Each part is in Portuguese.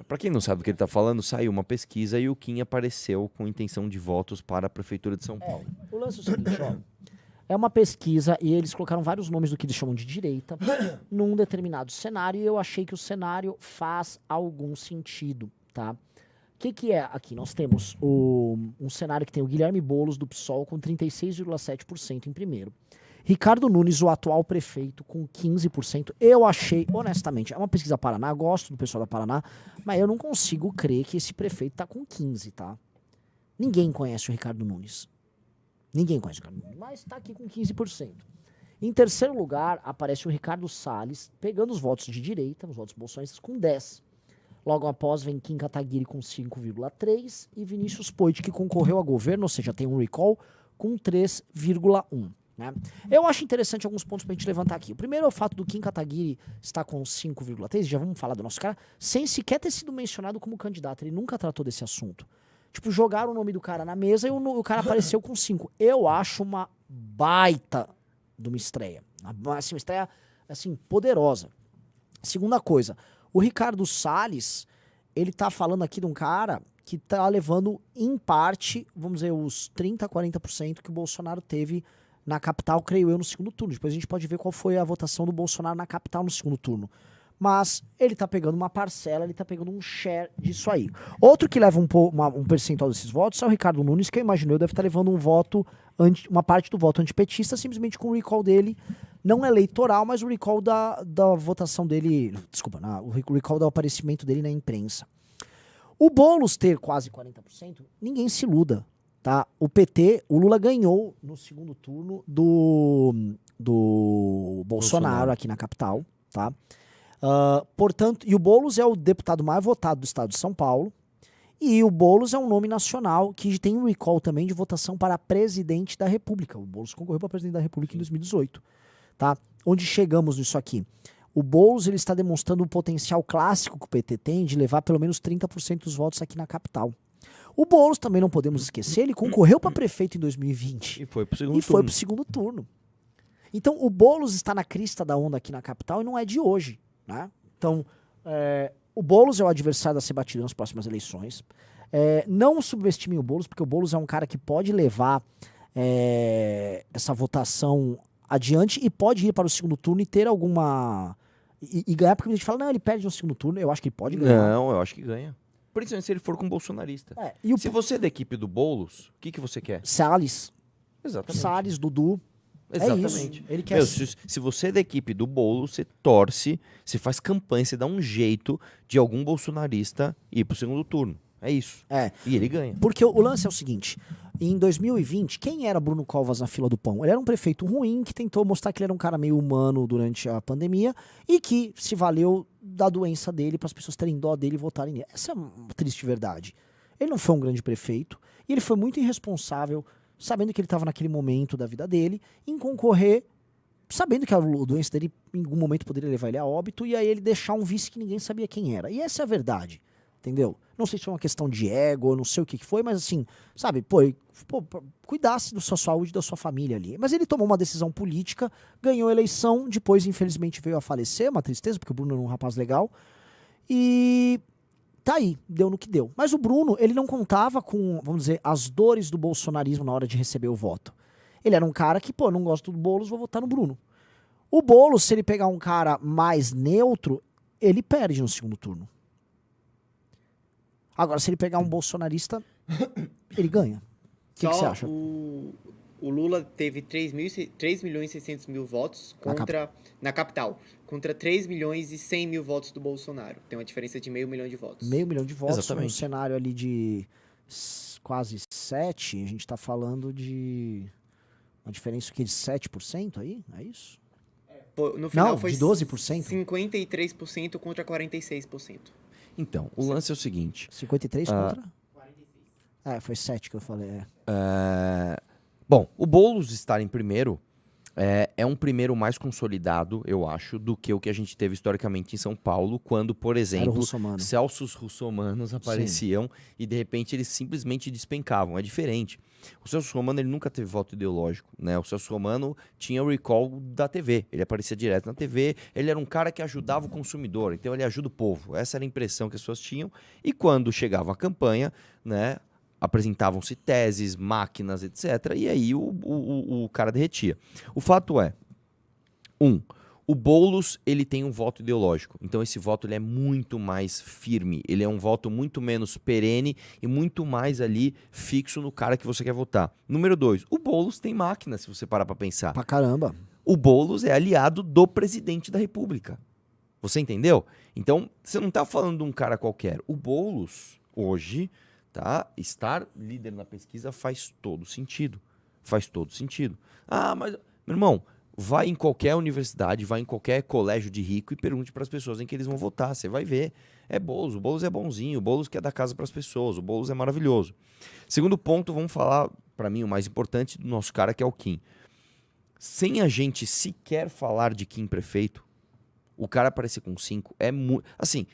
Para quem não sabe do que ele tá falando, saiu uma pesquisa e o Kim apareceu com intenção de votos para a Prefeitura de São Paulo. O lance é o seguinte, ó. É uma pesquisa e eles colocaram vários nomes do que eles chamam de direita num determinado cenário e eu achei que o cenário faz algum sentido, tá? O que é aqui? Nós temos um cenário que tem o Guilherme Boulos do PSOL com 36,7% em primeiro. Ricardo Nunes, o atual prefeito, com 15%. Eu achei, honestamente, é uma pesquisa Paraná, gosto do pessoal da Paraná, mas eu não consigo crer que esse prefeito tá com 15%, tá? Ninguém conhece o Ricardo Nunes. Ninguém conhece o Ricardo Nunes, mas tá aqui com 15%. Em terceiro lugar, aparece o Ricardo Salles, pegando os votos de direita, os votos bolsonaristas, com 10%. Logo após vem Kim Kataguiri com 5,3% e Vinícius Poit, que concorreu a governo, ou seja, tem um recall, com 3,1%. Né? Eu acho interessante alguns pontos pra gente levantar aqui. O primeiro é o fato do Kim Kataguiri estar com 5,3%, já vamos falar do nosso cara, sem sequer ter sido mencionado como candidato. Ele nunca tratou desse assunto. Tipo, jogaram o nome do cara na mesa e o cara apareceu com 5%. Eu acho uma baita de uma estreia. Assim, uma estreia, assim, poderosa. Segunda coisa, o Ricardo Salles, ele tá falando aqui de um cara que tá levando, em parte, vamos dizer, os 30%, 40% que o Bolsonaro teve na capital, creio eu, no segundo turno. Depois a gente pode ver qual foi a votação do Bolsonaro na capital no segundo turno. Mas ele tá pegando uma parcela, ele tá pegando um share disso aí. Outro que leva um percentual desses votos é o Ricardo Nunes, que eu imagino eu deve estar levando uma parte do voto antipetista, simplesmente com o recall dele, não eleitoral, mas o recall da votação dele, desculpa, o recall do aparecimento dele na imprensa. O Boulos ter quase 40%, ninguém se iluda, tá? O PT, o Lula ganhou no segundo turno do Bolsonaro aqui na capital, tá? Portanto, e o Boulos é o deputado mais votado do estado de São Paulo, e o Boulos é um nome nacional que tem um recall também de votação para presidente da República. O Boulos concorreu para presidente da República em 2018, tá? Onde chegamos nisso aqui? O Boulos, ele está demonstrando o potencial clássico que o PT tem de levar pelo menos 30% dos votos aqui na capital. O Boulos, também não podemos esquecer, ele concorreu para prefeito em 2020. E foi pro segundo turno. Então, o Boulos está na crista da onda aqui na capital e não é de hoje, né? Então, o Boulos é o adversário a ser batido nas próximas eleições. Não subestimem o Boulos, porque o Boulos é um cara que pode levar essa votação adiante e pode ir para o segundo turno e ter alguma... E ganhar, porque a gente fala, não, ele perde no segundo turno, eu acho que ele pode ganhar. Não, eu acho que ganha. Principalmente se ele for com bolsonarista. E se você é da equipe do Boulos, o que você quer? Salles. Exatamente. Salles, Dudu. Exatamente. É isso. Ele quer... se você é da equipe do Boulos, você torce, você faz campanha, você dá um jeito de algum bolsonarista ir pro segundo turno. É isso. E ele ganha. Porque o lance é o seguinte, em 2020, quem era Bruno Covas na fila do pão? Ele era um prefeito ruim que tentou mostrar que ele era um cara meio humano durante a pandemia e que se valeu da doença dele para as pessoas terem dó dele e votarem nele. Essa é uma triste verdade. Ele não foi um grande prefeito e ele foi muito irresponsável, sabendo que ele estava naquele momento da vida dele, em concorrer, sabendo que a doença dele em algum momento poderia levar ele a óbito, e aí ele deixar um vice que ninguém sabia quem era. E essa é a verdade, entendeu? Não sei se foi uma questão de ego, não sei o que foi, mas assim, sabe, cuidasse da sua saúde e da sua família ali. Mas ele tomou uma decisão política, ganhou a eleição, depois infelizmente veio a falecer, uma tristeza, porque o Bruno era um rapaz legal, e... tá aí, deu no que deu. Mas o Bruno, ele não contava com, vamos dizer, as dores do bolsonarismo na hora de receber o voto. Ele era um cara que, não gosto do Boulos, vou votar no Bruno. O Boulos, se ele pegar um cara mais neutro, ele perde no segundo turno. Agora, se ele pegar um bolsonarista, ele ganha. O que você acha? O Lula teve 3 milhões e 600 mil votos na capital, contra 3 milhões e 100 mil votos do Bolsonaro. Tem uma diferença de 500 mil de votos. 500 mil de votos, exatamente. Num cenário ali de quase 7, a gente está falando de uma diferença de 7% aí? É isso? No final não, foi de 12%? 53% contra 46%. Então, o lance é o seguinte... 53 contra? 46. Foi 7 que eu falei, Bom, o Boulos estar em primeiro É um primeiro mais consolidado, eu acho, do que o que a gente teve historicamente em São Paulo, quando, por Era o exemplo, russomano. Celsos Russomanos apareciam e de repente eles simplesmente despencavam. É diferente. O Celso Russomano ele nunca teve voto ideológico, né? O Celso Russomano tinha o recall da TV, ele aparecia direto na TV, ele era um cara que ajudava o consumidor, então ele ajuda o povo. Essa era a impressão que as pessoas tinham. E quando chegava a campanha, né? Apresentavam-se teses, máquinas, etc. E aí o cara derretia. O fato é, o Boulos ele tem um voto ideológico. Então esse voto ele é muito mais firme. Ele é um voto muito menos perene e muito mais ali fixo no cara que você quer votar. Número 2, o Boulos tem máquina, se você parar pra pensar. Pra caramba. O Boulos é aliado do presidente da República. Você entendeu? Então, você não tá falando de um cara qualquer. O Boulos, hoje, tá? Estar líder na pesquisa faz todo sentido. Faz todo sentido. Ah, mas, meu irmão, vai em qualquer universidade, vai em qualquer colégio de rico e pergunte para as pessoas em que eles vão votar. Você vai ver. É Boulos, o Boulos é bonzinho, o Boulos quer dar casa para as pessoas, o Boulos é maravilhoso. Segundo ponto, vamos falar, para mim, o mais importante do nosso cara, que é o Kim. Sem a gente sequer falar de Kim prefeito, o cara aparecer com 5 é muito. Assim,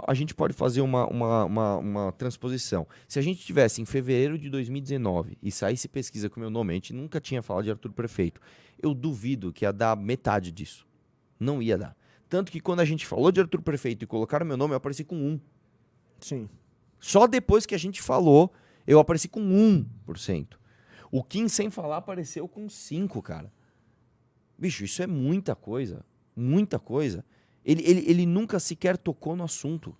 a gente pode fazer uma transposição. Se a gente tivesse em fevereiro de 2019 e saísse pesquisa com o meu nome, a gente nunca tinha falado de Arthur Prefeito. Eu duvido que ia dar metade disso. Não ia dar. Tanto que quando a gente falou de Arthur Prefeito e colocaram meu nome, eu apareci com 1. Sim. Só depois que a gente falou, eu apareci com 1%. O Kim, sem falar, apareceu com 5, cara. Bicho, isso é muita coisa. Muita coisa. Ele nunca sequer tocou no assunto,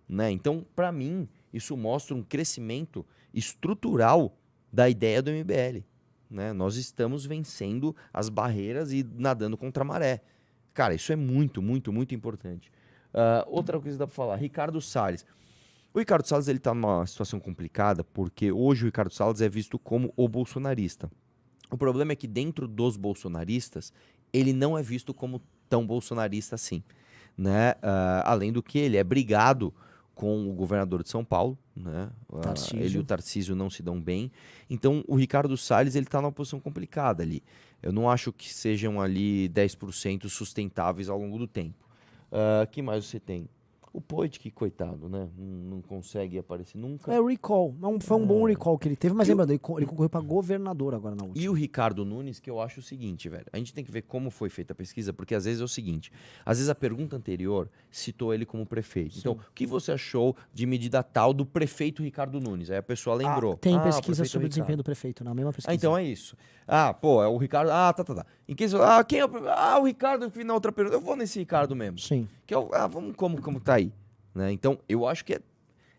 né? Então, para mim, isso mostra um crescimento estrutural da ideia do MBL, né? Nós estamos vencendo as barreiras e nadando contra a maré. Cara, isso é muito, muito, muito importante. Outra coisa que dá para falar, Ricardo Salles. O Ricardo Salles ele tá numa situação complicada porque hoje o Ricardo Salles é visto como o bolsonarista. O problema é que dentro dos bolsonaristas, ele não é visto como tão bolsonarista assim, né? Além do que ele é brigado com o governador de São Paulo, né? Ele e o Tarcísio não se dão bem. Então o Ricardo Salles ele está numa posição complicada ali. Eu não acho que sejam ali 10% sustentáveis ao longo do tempo. Que mais você tem? O Poit, que coitado, né? Não consegue aparecer nunca. É o recall. Foi um bom recall que ele teve, mas lembrando, ele concorreu pra governador agora na última. E o Ricardo Nunes, que eu acho o seguinte, velho. A gente tem que ver como foi feita a pesquisa, porque às vezes é o seguinte. Às vezes a pergunta anterior citou ele como prefeito. Sim. Então, o que você achou de medida tal do prefeito Ricardo Nunes? Aí a pessoa lembrou. Tem o pesquisa prefeito sobre o Ricardo. desempenho do prefeito, na mesma pesquisa. Então é isso. Pô, é o Ricardo. Tá. Em que quem é o... o Ricardo que na outra pergunta. Eu vou nesse Ricardo mesmo. Sim. Que é o... vamos como tá aí. Né? Então, eu acho que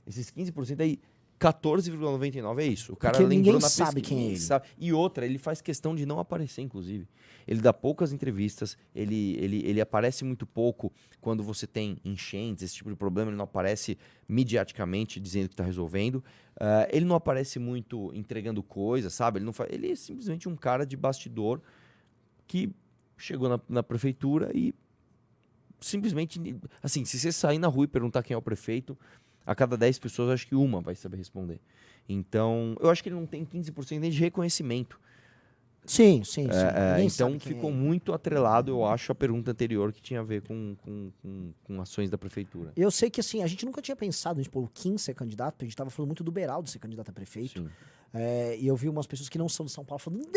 esses 15% aí, 14,99% é isso. O cara porque lembrou ninguém na sabe pesquisa, quem é ele. sabe? E outra, ele faz questão de não aparecer, inclusive. Ele dá poucas entrevistas, ele aparece muito pouco quando você tem enchentes, esse tipo de problema, ele não aparece mediaticamente dizendo que está resolvendo. Ele não aparece muito entregando coisas, sabe? Ele é simplesmente um cara de bastidor que chegou na prefeitura e simplesmente, assim, se você sair na rua e perguntar quem é o prefeito, a cada 10 pessoas, acho que uma vai saber responder. Então, eu acho que ele não tem 15% nem de reconhecimento. Sim. Então, ficou muito atrelado, eu acho, a pergunta anterior que tinha a ver com ações da prefeitura. Eu sei que, assim, a gente nunca tinha pensado em o Kim ser candidato, porque a gente tava falando muito do Beraldo ser candidato a prefeito. Sim. E eu vi umas pessoas que não são de São Paulo falando,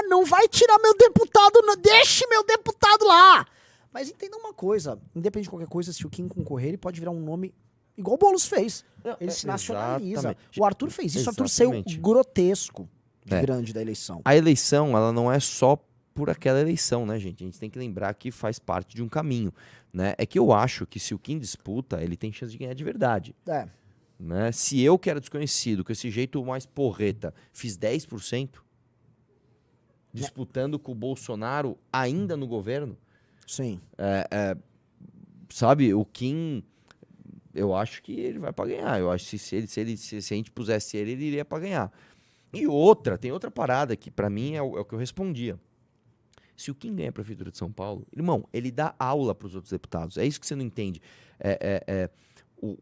não vai tirar meu deputado, não, deixe meu deputado lá! Mas entenda uma coisa, independente de qualquer coisa, se o Kim concorrer, ele pode virar um nome igual o Boulos fez. Ele se nacionaliza. Exatamente. O Arthur fez isso, o Arthur saiu grotesco de grande da eleição. A eleição, ela não é só por aquela eleição, né, gente? A gente tem que lembrar que faz parte de um caminho, né? É que eu acho que se o Kim disputa, ele tem chance de ganhar de verdade. Né? Se eu, que era desconhecido, com esse jeito mais porreta, fiz 10%, disputando com o Bolsonaro ainda no governo, sim. Sabe, o Kim, eu acho que ele vai para ganhar. Eu acho que se a gente pusesse ele iria para ganhar. E tem outra parada que para mim é o que eu respondia. Se o Kim ganha a prefeitura de São Paulo, irmão, ele dá aula para os outros deputados. É isso que você não entende.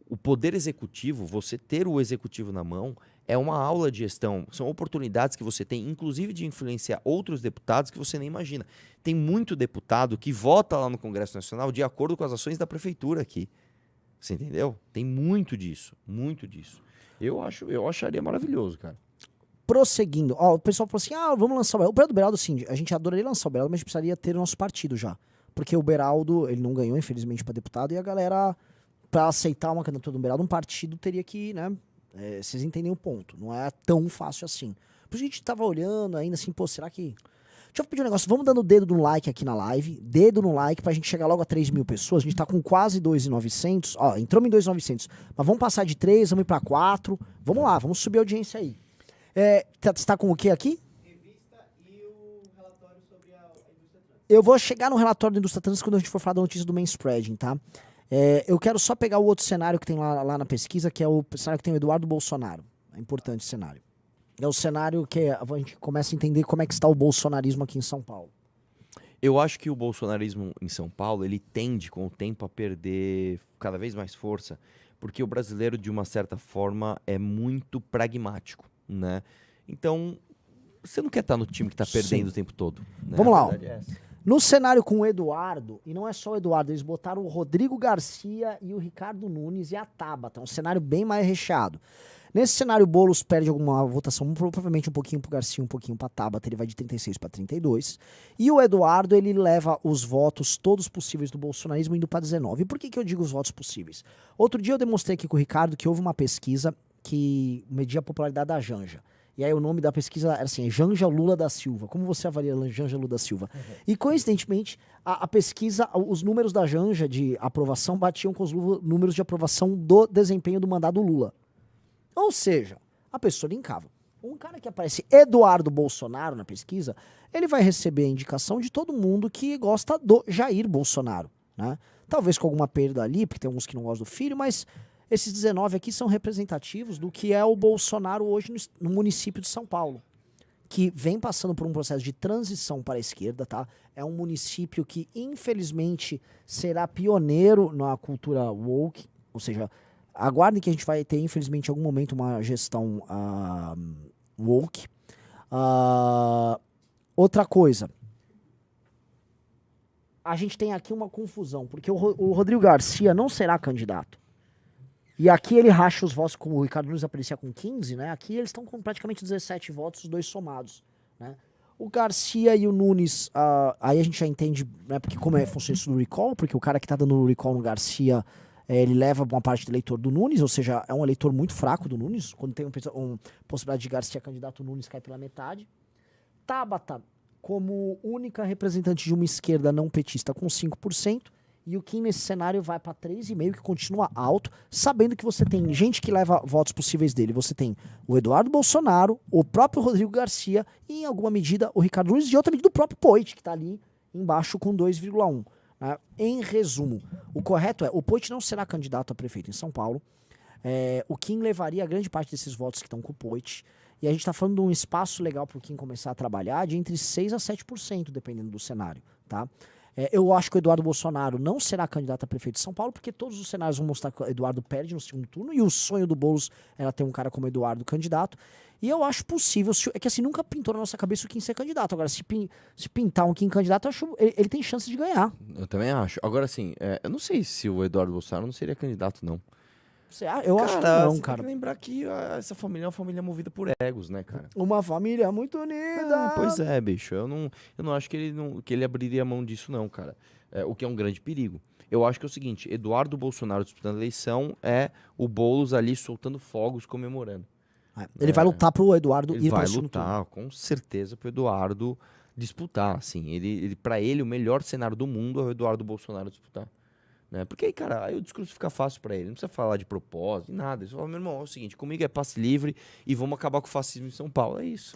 o poder executivo, você ter o executivo na mão, é uma aula de gestão. São oportunidades que você tem, inclusive de influenciar outros deputados que você nem imagina. Tem muito deputado que vota lá no Congresso Nacional de acordo com as ações da prefeitura aqui. Você entendeu? Tem muito disso, muito disso. Eu acharia maravilhoso, cara. Prosseguindo, ó, o pessoal falou assim, vamos lançar o Beraldo. O Beraldo Beraldo, sim, a gente adoraria lançar o Beraldo, mas a gente precisaria ter o nosso partido já. Porque o Beraldo, ele não ganhou, infelizmente, para deputado, e a galera, para aceitar uma candidatura do Beraldo, um partido teria que, né, vocês entendem o ponto, não é tão fácil assim. Por isso a gente tava olhando ainda assim, pô, será que... Deixa eu pedir um negócio, vamos dando o dedo no like aqui na live, dedo no like pra gente chegar logo a 3 mil pessoas, a gente tá com quase 2.900, ó, entramos em 2.900, mas vamos passar de 3, vamos ir pra 4, vamos lá, vamos subir a audiência aí. Você tá com o que aqui? Revista e o relatório sobre a indústria trans. Eu vou chegar no relatório da indústria trans quando a gente for falar da notícia do main spreading, tá? Eu quero só pegar o outro cenário que tem lá na pesquisa, que é o cenário que tem o Eduardo Bolsonaro. É importante esse cenário. É o cenário que a gente começa a entender como é que está o bolsonarismo aqui em São Paulo. Eu acho que o bolsonarismo em São Paulo, ele tende com o tempo a perder cada vez mais força, porque o brasileiro, de uma certa forma, é muito pragmático, né? Então, você não quer estar no time que está perdendo o tempo todo. Né? Vamos lá, ó. É essa. No cenário com o Eduardo, e não é só o Eduardo, eles botaram o Rodrigo Garcia e o Ricardo Nunes e a Tabata. Um cenário bem mais recheado. Nesse cenário, o Boulos perde alguma votação, provavelmente um pouquinho pro Garcia, um pouquinho pra Tabata, ele vai de 36 para 32. E o Eduardo, ele leva os votos todos possíveis do bolsonarismo indo para 19. E por que eu digo os votos possíveis? Outro dia eu demonstrei aqui com o Ricardo que houve uma pesquisa que media a popularidade da Janja. E aí o nome da pesquisa era assim, Janja Lula da Silva. Como você avalia a Janja Lula da Silva? E coincidentemente, a pesquisa, os números da Janja de aprovação batiam com os números de aprovação do desempenho do mandato do Lula. Ou seja, a pessoa linkava. Um cara que aparece Eduardo Bolsonaro na pesquisa, ele vai receber a indicação de todo mundo que gosta do Jair Bolsonaro, né? Talvez com alguma perda ali, porque tem alguns que não gostam do filho, mas esses 19 aqui são representativos do que é o Bolsonaro hoje no município de São Paulo, que vem passando por um processo de transição para a esquerda, tá? É um município que, infelizmente, será pioneiro na cultura woke, ou seja, aguardem que a gente vai ter, infelizmente, em algum momento uma gestão woke. Outra coisa, a gente tem aqui uma confusão, porque o Rodrigo Garcia não será candidato. E aqui ele racha os votos, como o Ricardo Nunes aparecia com 15, né? Aqui eles estão com praticamente 17 votos, os dois somados, né? O Garcia e o Nunes, aí a gente já entende, né, porque como funciona isso do recall, porque o cara que tá dando o recall no Garcia, ele leva uma parte do eleitor do Nunes, ou seja, é um eleitor muito fraco do Nunes, quando tem uma possibilidade de Garcia candidato, o Nunes cai pela metade. Tabata, como única representante de uma esquerda não petista, com 5%, e o Kim nesse cenário vai para 3,5%, que continua alto, sabendo que você tem gente que leva votos possíveis dele. Você tem o Eduardo Bolsonaro, o próprio Rodrigo Garcia e, em alguma medida, o Ricardo Nunes e outra medida, o próprio Poit, que está ali embaixo com 2,1%. Né? Em resumo, o correto é, o Poit não será candidato a prefeito em São Paulo, o Kim levaria a grande parte desses votos que estão com o Poit, e a gente está falando de um espaço legal para o Kim começar a trabalhar de entre 6% a 7%, dependendo do cenário, tá? Eu acho que o Eduardo Bolsonaro não será candidato a prefeito de São Paulo, porque todos os cenários vão mostrar que o Eduardo perde no segundo turno, e o sonho do Boulos era ter um cara como Eduardo candidato. E eu acho possível, é que assim, nunca pintou na nossa cabeça o Kim ser candidato. Agora, se pintar um Kim candidato, eu acho ele tem chance de ganhar. Eu também acho. Agora, assim, eu não sei se o Eduardo Bolsonaro não seria candidato, não. Eu acho que não, cara. Tem que lembrar que essa família é uma família movida por egos, né, cara? Uma família muito unida. Pois é, bicho. Eu não acho que ele abriria a mão disso, não, cara. O que é um grande perigo. Eu acho que é o seguinte, Eduardo Bolsonaro disputando a eleição é o Boulos ali soltando fogos, comemorando. Ele vai lutar pro Eduardo Ele ir vai para o segundo lutar, com certeza, pro Eduardo disputar, assim. Pra ele, o melhor cenário do mundo é o Eduardo Bolsonaro disputar. Né? Porque aí, cara, aí o discurso fica fácil pra ele. Não precisa falar de propósito, nada. Ele só fala, meu irmão, é o seguinte, comigo é passe livre e vamos acabar com o fascismo em São Paulo. É isso.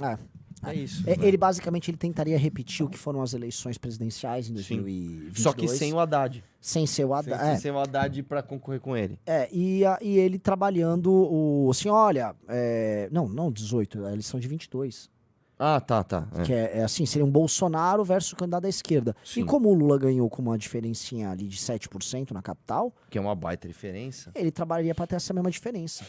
É isso. Ele basicamente tentaria repetir o que foram as eleições presidenciais em 2022. Só que sem o Haddad. Sem ser o Haddad. Sem o Haddad pra concorrer com ele. E ele trabalhando assim, olha, não 18, a eleição de 22. Ah, tá. Que é assim, seria um Bolsonaro versus o candidato da esquerda. Sim. E como o Lula ganhou com uma diferencinha ali de 7% na capital, Que é uma baita diferença. ele trabalharia para ter essa mesma diferença.